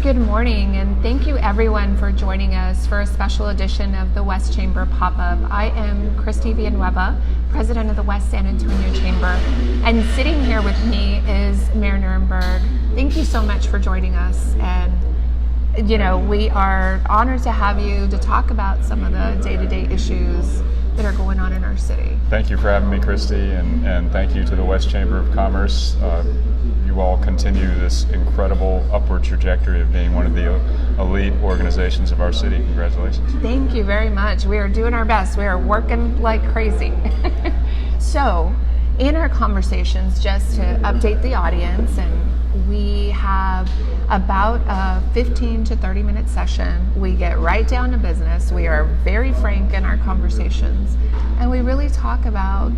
Good morning, and thank you everyone for joining us for a special edition of the West Chamber Pop-Up. I am Christy Villanueva, President of the West San Antonio Chamber, and sitting here with me is Mayor Nirenberg. Thank you so much for joining us, and we are honored to have you to talk about some of the day-to-day issues that are going on in our city. Thank you for having me, Christy, and thank you to the West Chamber of Commerce. You all continue this incredible upward trajectory of being one of the elite organizations of our city. Congratulations. Thank you very much. We are doing our best. We are working like crazy. So, in our conversations, just to update the audience, and we have about a 15 to 30 minute session. We get right down to business. We are very frank in our conversations, and we really talk about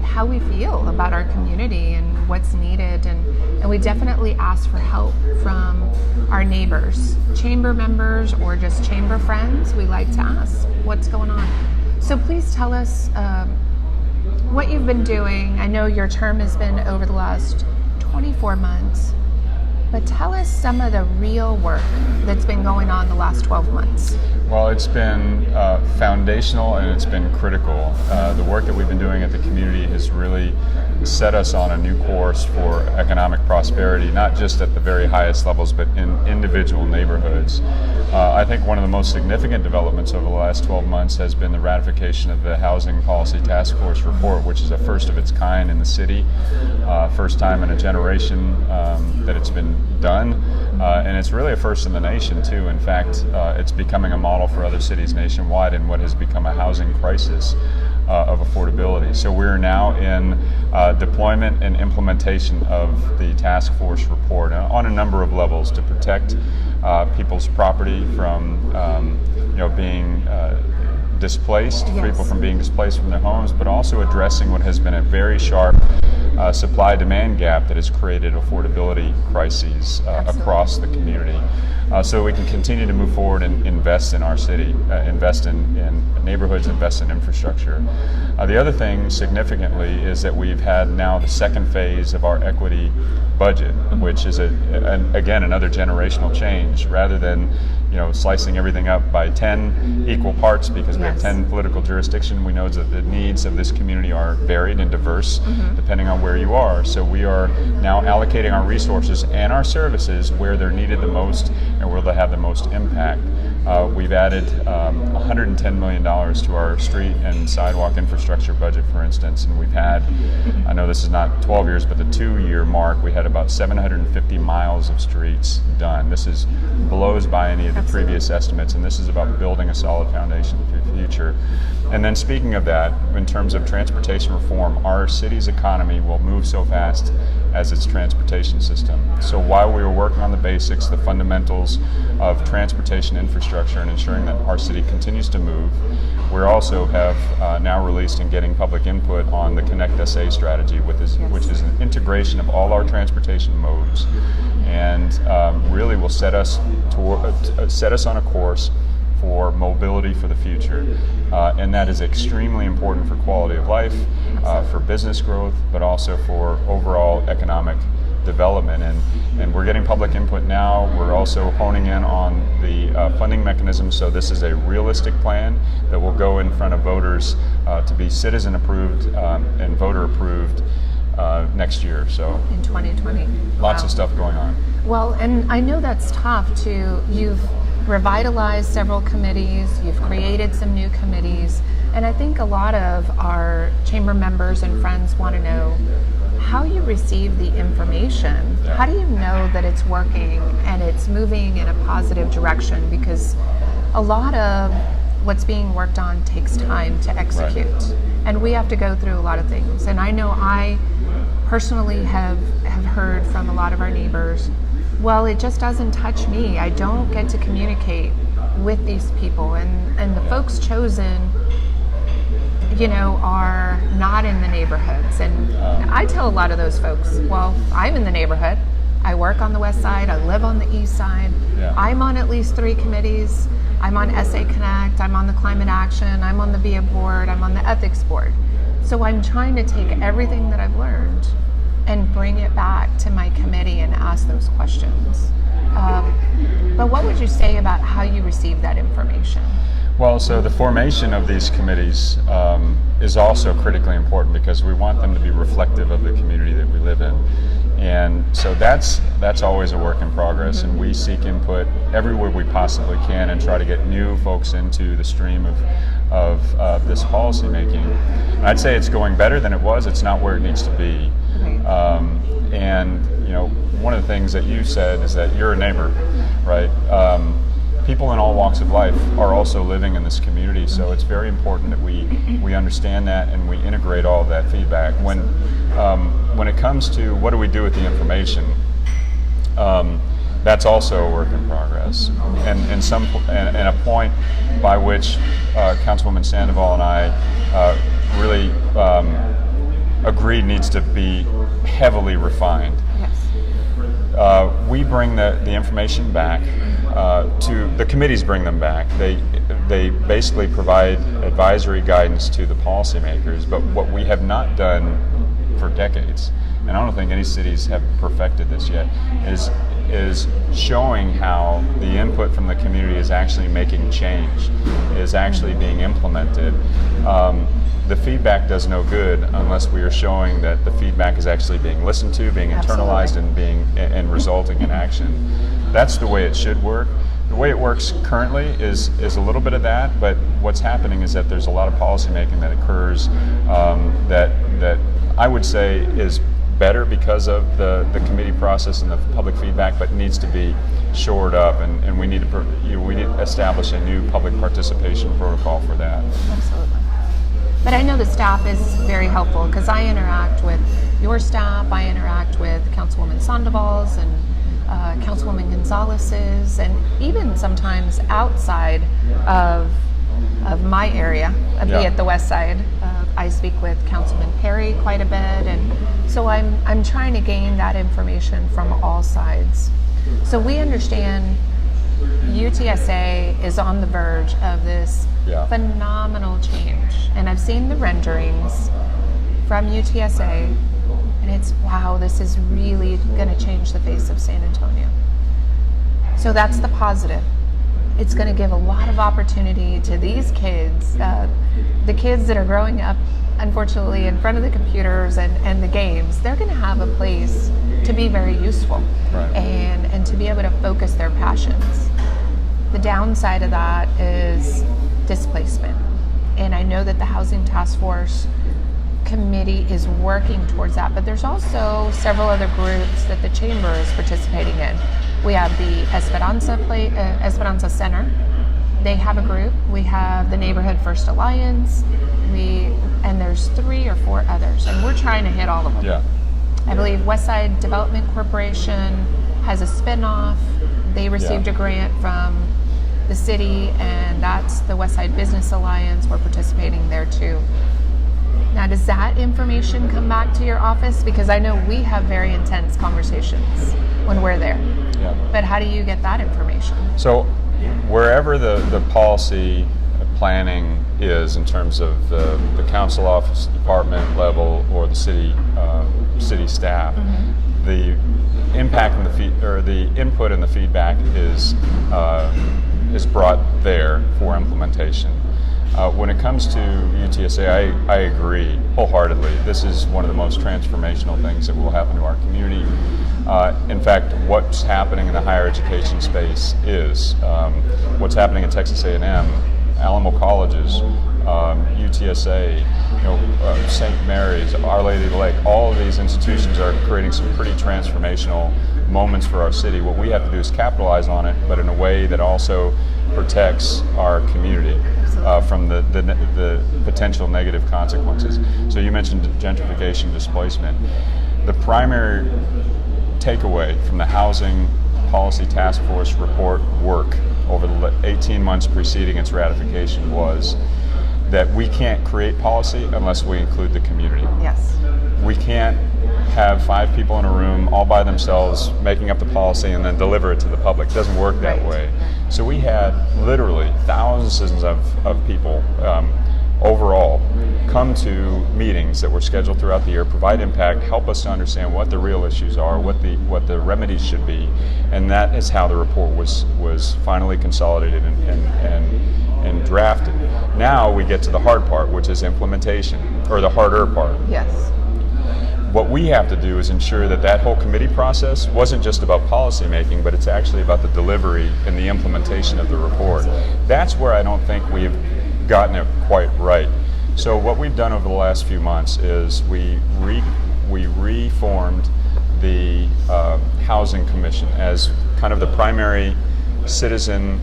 how we feel about our community and what's needed, and we definitely ask for help from our neighbors, chamber members, or just chamber friends. We like to ask what's going on. So please tell us what you've been doing. I know your term has been over the last 24 months, but tell us some of the real work that's been going on the last 12 months. Well, it's been foundational and it's been critical. The work that we've been doing at the community has really set us on a new course for economic prosperity, not just at the very highest levels, but in individual neighborhoods. I think one of the most significant developments over the last 12 months has been the ratification of the Housing Policy Task Force report, which is a first of its kind in the city, first time in a generation that it's been done, and it's really a first in the nation too. In fact, it's becoming a model for other cities nationwide in what has become a housing crisis of affordability. So we're now in deployment and implementation of the task force report on a number of levels to protect people's property from being displaced, yes, people from being displaced from their homes, but also addressing what has been a very sharp supply-demand gap that has created affordability crises across the community. So we can continue to move forward and invest in our city, invest in neighborhoods, invest in infrastructure. The other thing significantly is that we've had now the second phase of our equity budget, which is again another generational change. Rather than slicing everything up by 10 equal parts because we have 10 political jurisdictions, we know that the needs of this community are varied and diverse depending on where you are. So we are now allocating our resources and our services where they're needed the most and where they have the most impact. We've added $110 million to our street and sidewalk infrastructure budget, for instance, and we've had, I know this is not 12 years, but the 2-year mark, we had about 750 miles of streets done. This blows by any of the previous estimates, and this is about building a solid foundation for the future. And then speaking of that, in terms of transportation reform, our city's economy will move so fast as its transportation system. So while we were working on the basics, the fundamentals of transportation infrastructure and ensuring that our city continues to move, we also have now released and getting public input on the Connect SA strategy, which is an integration of all our transportation modes, and really will set us on a course for mobility for the future, and that is extremely important for quality of life, for business growth, but also for overall economic development. And we're getting public input now. We're also honing in on the funding mechanism. So this is a realistic plan that will go in front of voters to be citizen approved and voter approved next year. So in 2020, lots of stuff going on. Well, and I know that's tough too. You've revitalized several committees, you've created some new committees, and I think a lot of our chamber members and friends want to know how you receive the information. Yeah. How do you know that it's working and it's moving in a positive direction? Because a lot of what's being worked on takes time to execute, right, and we have to go through a lot of things. And I know I personally have heard from a lot of our neighbors, well, it just doesn't touch me. I don't get to communicate with these people, and the folks chosen, are not in the neighborhoods. And I tell a lot of those folks, well, I'm in the neighborhood. I work on the west side. I live on the east side. Yeah. I'm on at least 3 committees. I'm on SA Connect. I'm on the Climate Action. I'm on the BIA board. I'm on the Ethics board. So I'm trying to take everything that I've learned and bring it back to my committee and ask those questions. But what would you say about how you receive that information? Well, so the formation of these committees is also critically important because we want them to be reflective of the community that we live in. And so that's always a work in progress, and we seek input everywhere we possibly can and try to get new folks into the stream of this policy making. And I'd say it's going better than it was. It's not where it needs to be. And one of the things that you said is that you're a neighbor, right? People in all walks of life are also living in this community, so it's very important that we understand that and we integrate all of that feedback. When it comes to what do we do with the information, that's also a work in progress, and a point by which Councilwoman Sandoval and I really agreed needs to be heavily refined. Yes. We bring the information back to the committees. Bring them back. They basically provide advisory guidance to the policymakers. But what we have not done for decades, and I don't think any cities have perfected this yet, is showing how the input from the community is actually making change, is actually being implemented. The feedback does no good unless we are showing that the feedback is actually being listened to, being internalized, and resulting in action. That's the way it should work. The way it works currently is a little bit of that, but what's happening is that there's a lot of policy making that occurs that I would say is better because of the committee process and the public feedback, but needs to be shored up, and we need to establish a new public participation protocol for that. Absolutely. But I know the staff is very helpful because I interact with your staff, I interact with Councilwoman Sandoval's and Councilwoman Gonzalez's, and even sometimes outside of my area, be it the West Side. I speak with Councilman Perry quite a bit, and so I'm trying to gain that information from all sides. So we understand UTSA is on the verge of this phenomenal change, and I've seen the renderings from UTSA, and it's wow, this is really going to change the face of San Antonio. So that's the positive. It's going to give a lot of opportunity to these kids, the kids that are growing up, unfortunately, in front of the computers and the games. They're going to have a place to be very useful, and to be able to focus their passions. The downside of that is displacement. And I know that the Housing Task Force Committee is working towards that, but there's also several other groups that the Chamber is participating in. We have the Esperanza Center. They have a group. We have the Neighborhood First Alliance. And there's 3 or 4 others, and we're trying to hit all of them. Yeah. I believe Westside Development Corporation has a spinoff. They received a grant from the city, and that's the Westside Business Alliance. We're participating there too. Now, does that information come back to your office? Because I know we have very intense conversations when we're there. Yeah. But how do you get that information? So wherever the policy planning is in terms of the council office department level or the city staff, the impact and the input and the feedback is brought there for implementation. When it comes to UTSA, I agree wholeheartedly. This is one of the most transformational things that will happen to our community. In fact, what's happening in the higher education space is what's happening at Texas A&M, Alamo Colleges, UTSA, St. Mary's, Our Lady of the Lake. All of these institutions are creating some pretty transformational moments for our city. What we have to do is capitalize on it, but in a way that also protects our community from the potential negative consequences. So you mentioned gentrification, displacement. The primary takeaway from the Housing Policy Task Force report work over the 18 months preceding its ratification was that we can't create policy unless we include the community. Yes. We can't have 5 people in a room all by themselves making up the policy and then deliver it to the public. It doesn't work that way. So we had literally thousands of people overall come to meetings that were scheduled throughout the year, provide impact, help us to understand what the real issues are, what the remedies should be, and that is how the report was finally consolidated and drafted. Now we get to the hard part, which is implementation, or the harder part. Yes. What we have to do is ensure that that whole committee process wasn't just about policy making, but it's actually about the delivery and the implementation of the report. That's where I don't think we've gotten it quite right. So what we've done over the last few months is we reformed the Housing Commission as kind of the primary citizen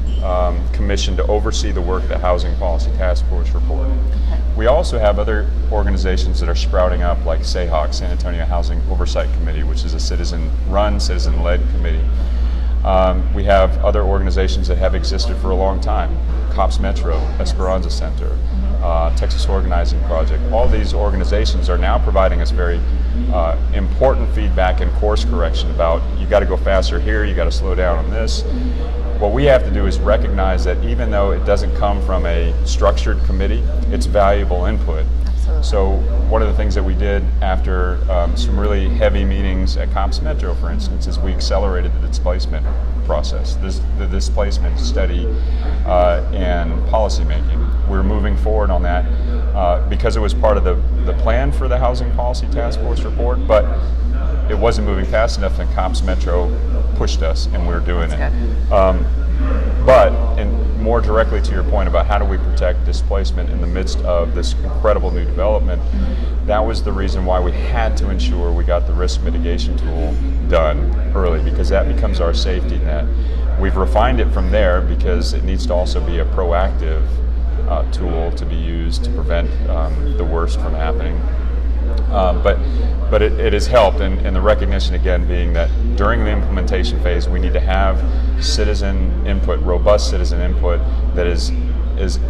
commission to oversee the work of the Housing Policy Task Force report. Okay. We also have other organizations that are sprouting up, like SAHOC, San Antonio Housing Oversight Committee, which is a citizen-run, citizen-led committee. We have other organizations that have existed for a long time. COPS Metro, Esperanza Center, Texas Organizing Project. All these organizations are now providing us very important feedback and course correction about, you got to go faster here, you got to slow down on this. What we have to do is recognize that even though it doesn't come from a structured committee, it's valuable input. Absolutely. So one of the things that we did after some really heavy meetings at COPS Metro, for instance, is we accelerated the displacement process, the displacement study and policy making. We're moving forward on that because it was part of the plan for the Housing Policy Task Force report, but it wasn't moving fast enough, and COPS Metro pushed us, and we're doing That's it. But, and more directly to your point about how do we protect displacement in the midst of this incredible new development, that was the reason why we had to ensure we got the risk mitigation tool done early, because that becomes our safety net. We've refined it from there because it needs to also be a proactive tool to be used to prevent the worst from happening. But it has helped, and the recognition again being that during the implementation phase we need to have citizen input, robust citizen input that is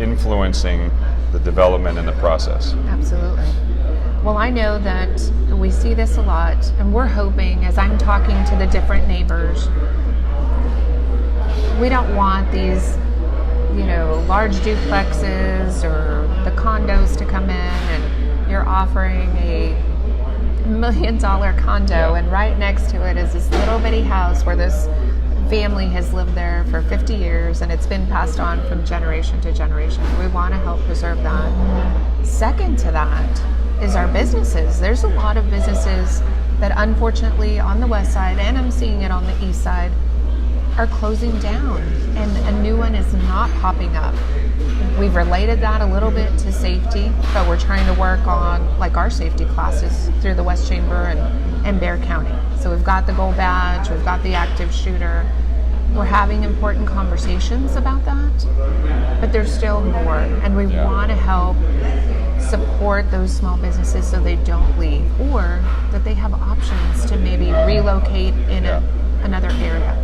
influencing the development and the process. Absolutely. Well, I know that we see this a lot, and we're hoping, as I'm talking to the different neighbors, we don't want these, large duplexes or the condos to come in, and you're offering a $1 million condo, and right next to it is this little bitty house where this family has lived there for 50 years and it's been passed on from generation to generation. We want to help preserve that. Second to that is our businesses. There's a lot of businesses that unfortunately on the west side, and I'm seeing it on the east side, are closing down, and a new one is not popping up. We've related that a little bit to safety, but we're trying to work on our safety classes through the West Chamber and Bexar County. So we've got the gold badge, we've got the active shooter. We're having important conversations about that, but there's still more, and we want to help support those small businesses so they don't leave, or that they have options to maybe relocate in another area.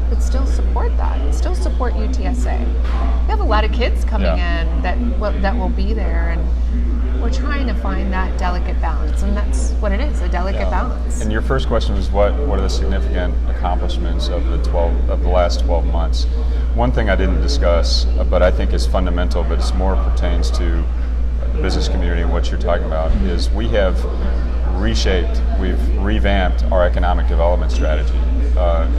But still support that. Still support UTSA. We have a lot of kids coming in that will be there, and we're trying to find that delicate balance, and that's what it is, a delicate balance. And your first question was what are the significant accomplishments of the last 12 months? One thing I didn't discuss, but I think is fundamental, but it's more pertains to the business community and what you're talking about, is we have we've revamped our economic development strategy.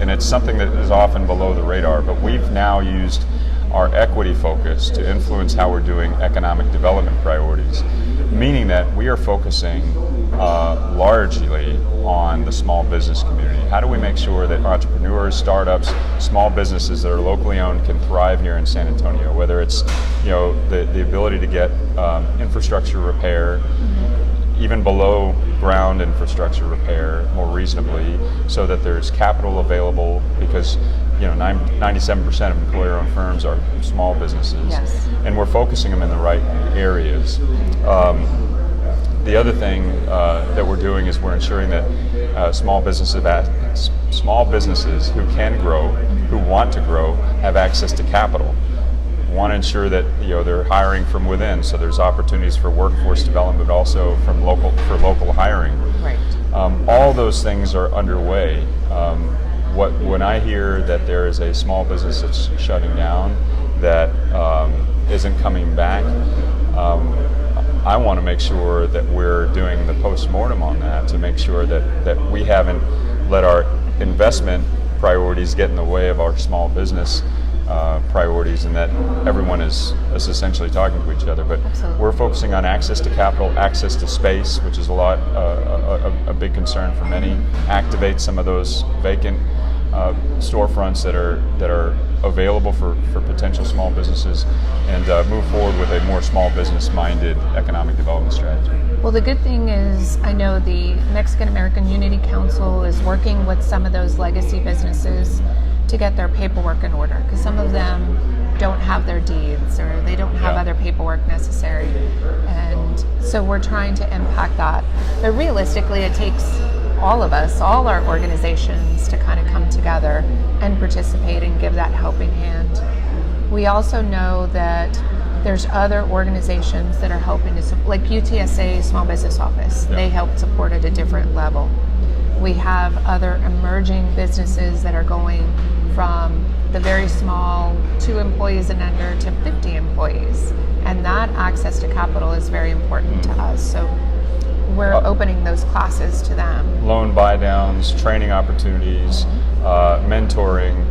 And it's something that is often below the radar, but we've now used our equity focus to influence how we're doing economic development priorities, meaning that we are focusing largely on the small business community. How do we make sure that entrepreneurs, startups, small businesses that are locally owned can thrive here in San Antonio, whether it's the ability to get infrastructure repair, even below ground infrastructure repair more reasonably, so that there's capital available, because 97% of employer-owned firms are small businesses. Yes. And we're focusing them in the right areas. The other thing that we're doing is we're ensuring that small businesses who can grow, who want to grow, have access to capital. We want to ensure that they're hiring from within, so there's opportunities for workforce development, but also for local hiring. Right. All those things are underway. When I hear that there is a small business that's shutting down, that isn't coming back, I want to make sure that we're doing the postmortem on that to make sure that we haven't let our investment priorities get in the way of our small business priorities, and that everyone is essentially talking to each other. But Absolutely. we're focusing on access to capital, access to space, which is a big concern for many. Activate some of those vacant storefronts that are available for potential small businesses, and move forward with a more small business-minded economic development strategy. Well, the good thing is I know the Mexican American Unity Council is working with some of those legacy businesses to get their paperwork in order, because some of them don't have their deeds or they don't have other paperwork necessary. And so we're trying to impact that. But realistically, it takes all of us, all our organizations, to kind of come together and participate and give that helping hand. We also know that there's other organizations that are helping to support, like UTSA Small Business Office. They help support at a different level. We have other emerging businesses that are going from the very small 2 employees and under to 50 employees. And that access to capital is very important to us. So we're opening those classes to them. Loan buy downs, training opportunities, mentoring,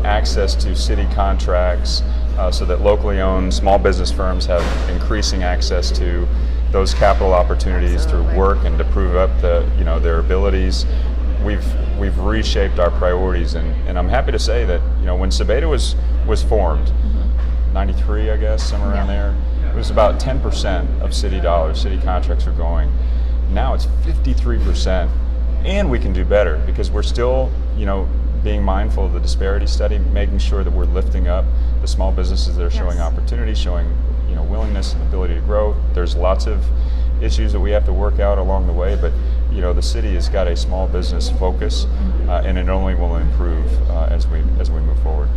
access to city contracts, so that locally owned small business firms have increasing access to those capital opportunities through work and to prove up their abilities. We've reshaped our priorities, and I'm happy to say that when Sebeda was formed, 93, I guess, somewhere around there, it was about 10% of city dollars, city contracts are going. Now it's 53%, and we can do better because we're still, being mindful of the disparity study, making sure that we're lifting up the small businesses that are showing opportunity, showing willingness and ability to grow. There's lots of issues that we have to work out along the way, but the city has got a small business focus, and it only will improve as we move forward.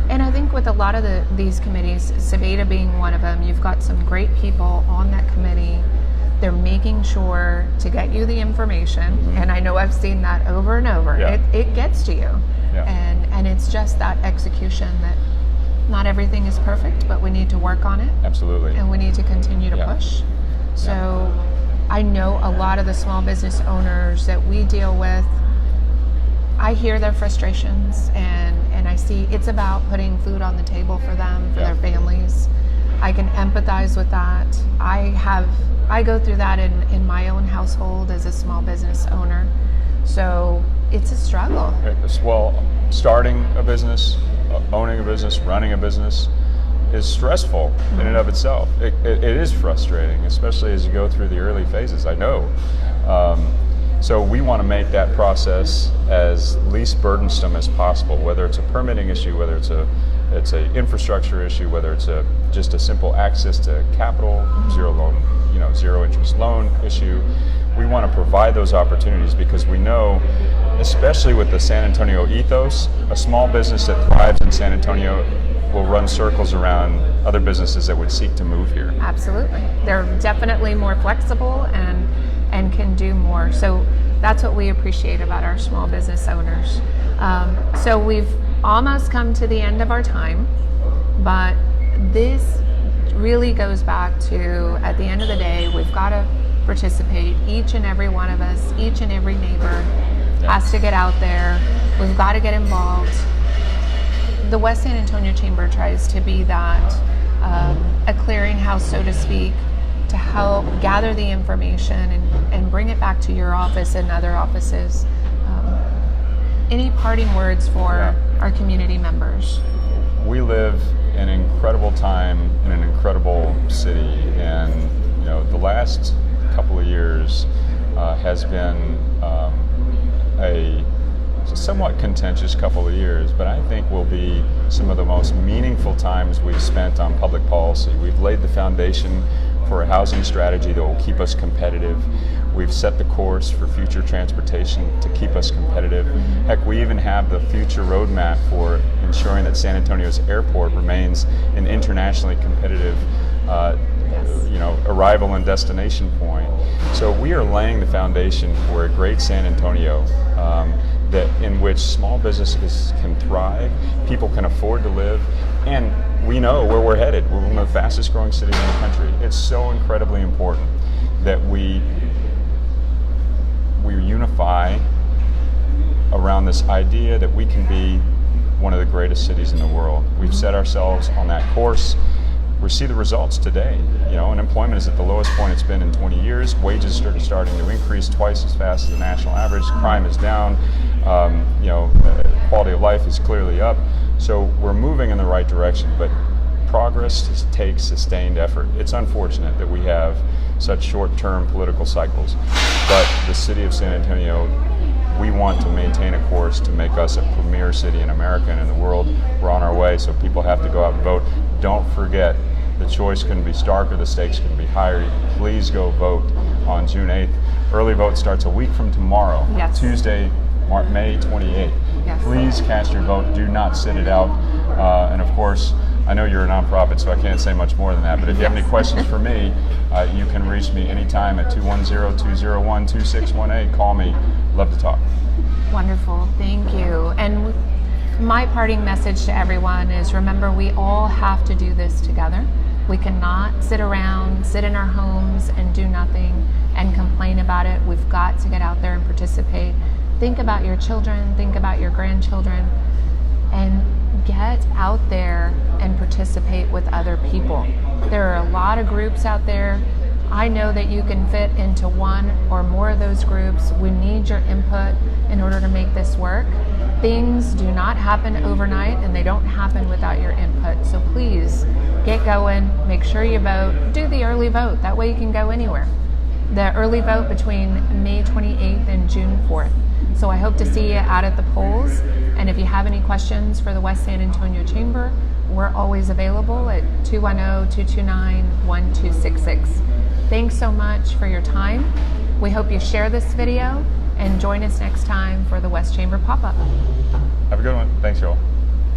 And I think with a lot of these committees, Sebeda being one of them, you've got some great people on that committee. They're making sure to get you the information, and I know I've seen that over and over. It gets to you, and it's just that execution that not everything is perfect, but we need to work on it. Absolutely. And we need to continue to push. So I know a lot of the small business owners that we deal with, I hear their frustrations, and I see it's about putting food on the table for them, for their families. I can empathize with that. I go through that in my own household as a small business owner. So it's a struggle. Well, starting a business, owning a business, running a business is stressful in and of itself. It is frustrating, especially as you go through the early phases, I know. So we want to make that process as least burdensome as possible, whether it's a permitting issue, whether it's a infrastructure issue, whether it's just a simple access to capital, zero interest loan issue. We want to provide those opportunities because we know, especially with the San Antonio ethos, a small business that thrives in San Antonio will run circles around other businesses that would seek to move here. Absolutely. They're definitely more flexible and can do more. So that's what we appreciate about our small business owners. So we've almost come to the end of our time, but this really goes back to, at the end of the day, we've got to participate. Each and every one of us, each and every neighbor has to get out there. We've got to get involved. The West San Antonio Chamber tries to be that a clearinghouse, so to speak, to help gather the information and bring it back to your office and other offices. Any parting words for our community members? We live in an incredible time in an incredible city, and the last couple of years has been a somewhat contentious couple of years, but I think will be some of the most meaningful times we've spent on public policy. We've laid the foundation for a housing strategy that will keep us competitive. We've set the course for future transportation to keep us competitive. Heck, we even have the future roadmap for ensuring that San Antonio's airport remains an internationally competitive arrival and destination point. So we are laying the foundation for a great San Antonio that in which small businesses can thrive, people can afford to live, and we know where we're headed. We're one of the fastest growing cities in the country. It's so incredibly important that we unify around this idea that we can be one of the greatest cities in the world. We've set ourselves on that course. We see the results today. Unemployment is at the lowest point it's been in 20 years. Wages are starting to increase twice as fast as the national average. Crime is down. Quality of life is clearly up. So we're moving in the right direction, but progress takes sustained effort. It's unfortunate that we have such short-term political cycles, but the city of San Antonio, we want to maintain a course to make us a premier city in America and in the world. We're on our way, so people have to go out and vote. Don't forget, the choice couldn't be starker, the stakes couldn't be higher. Please go vote on June 8th. Early vote starts a week from tomorrow, Yes. Tuesday, May 28th. Yes. Please cast your vote. Do not sit it out. And of course, I know you're a nonprofit, so I can't say much more than that. But if you have any questions for me, you can reach me anytime at 210-201-2618. Call me. Love to talk. Wonderful. Thank you. And my parting message to everyone is, remember, we all have to do this together. We cannot sit around, sit in our homes and do nothing and complain about it. We've got to get out there and participate. Think about your children, think about your grandchildren, and get out there and participate with other people. There are a lot of groups out there. I know that you can fit into one or more of those groups. We need your input in order to make this work. Things do not happen overnight, and they don't happen without your input. So please get going, make sure you vote, do the early vote. That way you can go anywhere. The early vote between May 28th and June 4th. So I hope to see you out at the polls. And if you have any questions for the West San Antonio Chamber, we're always available at 210-229-1266. Thanks so much for your time. We hope you share this video and join us next time for the West Chamber pop-up. Have a good one. Thanks, y'all.